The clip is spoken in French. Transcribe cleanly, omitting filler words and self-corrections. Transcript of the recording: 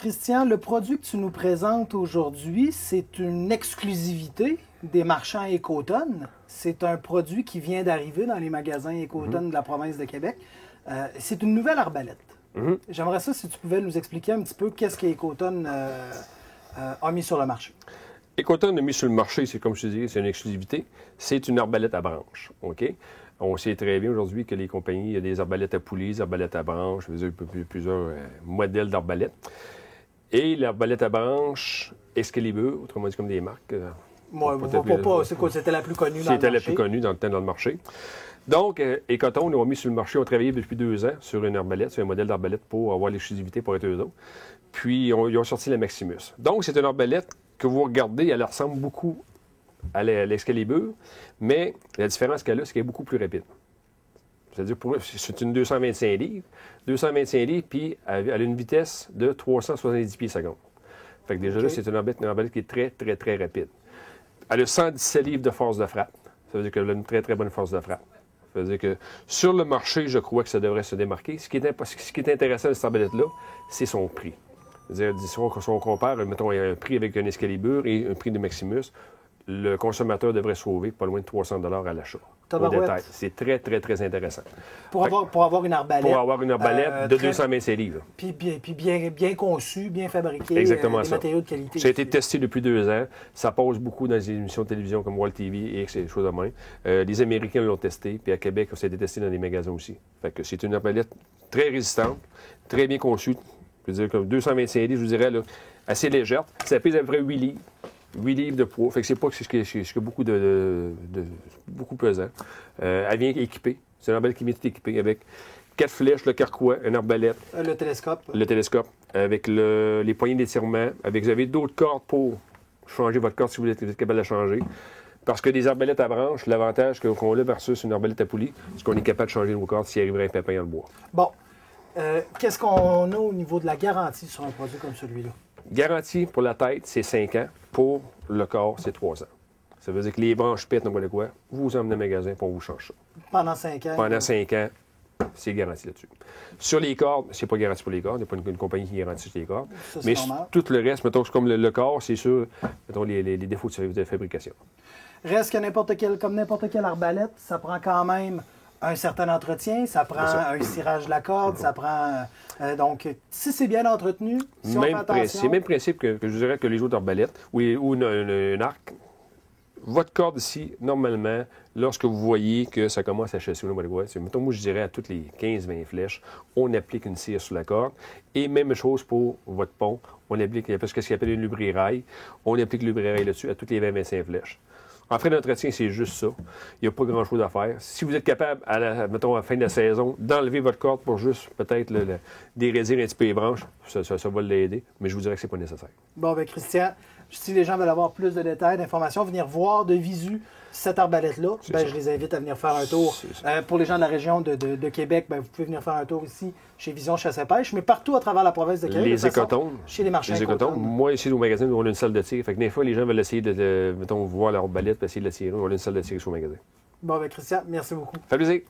Christian, le produit que tu nous présentes aujourd'hui, c'est une exclusivité des marchands Écotone. C'est un produit qui vient d'arriver dans les magasins Écotone de la province de Québec. C'est une nouvelle arbalète. J'aimerais ça si tu pouvais nous expliquer un petit peu qu'est-ce qu'Écotone a mis sur le marché. Écotone a mis sur le marché, c'est comme je te dis, c'est une exclusivité. C'est une arbalète à branches. OK? On sait très bien aujourd'hui que les compagnies, il y a des arbalètes à poulies, des arbalètes à branches, je veux dire, plusieurs modèles d'arbalètes. Et l'arbalète à branches Excalibur, autrement dit comme des marques. C'est quoi? C'était la plus connue dans le marché. C'était la plus connue dans le le marché. Donc, Écotone ont mis sur le marché, ont travaillé depuis 2 ans sur une arbalète, sur un modèle d'arbalète pour avoir l'exclusivité pour être eux autres. Puis, ils ont sorti la Maximus. Donc, c'est une arbalète que vous regardez, elle ressemble beaucoup à l'Excalibur, mais la différence qu'elle a, c'est qu'elle est beaucoup plus rapide. C'est-à-dire, c'est une 225 livres. 225 livres, puis elle a une vitesse de 370 pieds secondes. Fait que déjà là, c'est une arbalète qui est très, très, très rapide. Elle a 117 livres de force de frappe. Ça veut dire qu'elle a une très, très bonne force de frappe. Ça veut dire que sur le marché, je crois que ça devrait se démarquer. Ce qui est intéressant de cette arbalète-là, c'est son prix. C'est-à-dire, si on compare, mettons, un prix avec un Excalibur et un prix de Maximus, le consommateur devrait sauver pas loin de 300 $ à l'achat. Au détail. C'est très, très, très intéressant. Pour avoir une arbalète. Pour avoir une arbalète de 225 livres. Puis bien conçue, bien fabriquée. Exactement des matériaux de qualité. Ça a été testé depuis 2 ans. Ça passe beaucoup dans les émissions de télévision comme World TV et des choses de même. Les Américains l'ont testé, puis à Québec, ça a été testé dans des magasins aussi. Fait que c'est une arbalète très résistante, très bien conçue. Je veux dire, comme 225 livres, je vous dirais, là, assez légère. Ça pèse à peu près 8 livres. 8 livres de poids. Fait que c'est pas que beaucoup beaucoup pesant. Elle vient équipée. C'est une arbalète qui vient tout équipée avec 4 flèches, le carquois, une arbalète. Le télescope. Le télescope. Avec les poignées d'étirement. Vous avez d'autres cordes pour changer votre corde si vous êtes capable de la changer. Parce que des arbalètes à branches, l'avantage qu'on a versus une arbalète à poulie, c'est qu'on est capable de changer nos cordes s'il arriverait un pépin dans le bois. Bon. Qu'est-ce qu'on a au niveau de la garantie sur un produit comme celui-là? Garantie pour la tête, c'est 5 ans. Pour le corps, c'est 3 ans. Ça veut dire que les branches pètent, n'importe quoi, vous emmenez au magasin pour vous changer ça. Pendant 5 ans? Pendant 5 ans, c'est garanti là-dessus. Sur les cordes, c'est pas garanti pour les cordes. Il n'y a pas une compagnie qui garantit sur les cordes. Ça, mais normal. Tout le reste, mettons, comme le corps, c'est sur mettons, les défauts de fabrication. Reste que comme n'importe quelle arbalète, ça prend quand même un certain entretien, ça prend un cirage de la corde, ça prend... donc, si c'est bien entretenu, si on fait attention... C'est le même principe que je dirais que les autres arbalètes ou un arc. Votre corde ici, normalement, lorsque vous voyez que ça commence à chasser, mettons, moi, je dirais à toutes les 15-20 flèches, on applique une cire sur la corde. Et même chose pour votre pont, on applique ce qu'on appelle une lubrirail. On applique le lubrirail là-dessus à toutes les 20-25 flèches. En frais d'entretien, c'est juste ça. Il n'y a pas grand-chose à faire. Si vous êtes capable, mettons, à la fin de la saison, d'enlever votre corde pour juste peut-être dérédir un petit peu les branches, ça va l'aider, mais je vous dirais que ce n'est pas nécessaire. Bon, bien, Christian, si les gens veulent avoir plus de détails, d'informations, venir voir de visu cette arbalète-là, je les invite à venir faire un tour. Pour les gens de la région de Québec, vous pouvez venir faire un tour ici chez Vision Chasse et Pêche, mais partout à travers la province de Québec. Les Écotones. Chez les marchands Écotones. Moi, ici, au magasin, on a une salle de tir. Fait que des fois, les gens veulent essayer mettons, voir leur arbalète, essayer de la tirer. On a une salle de tir sur le magasin. Bon, bien, Christian, merci beaucoup. Ça fait plaisir.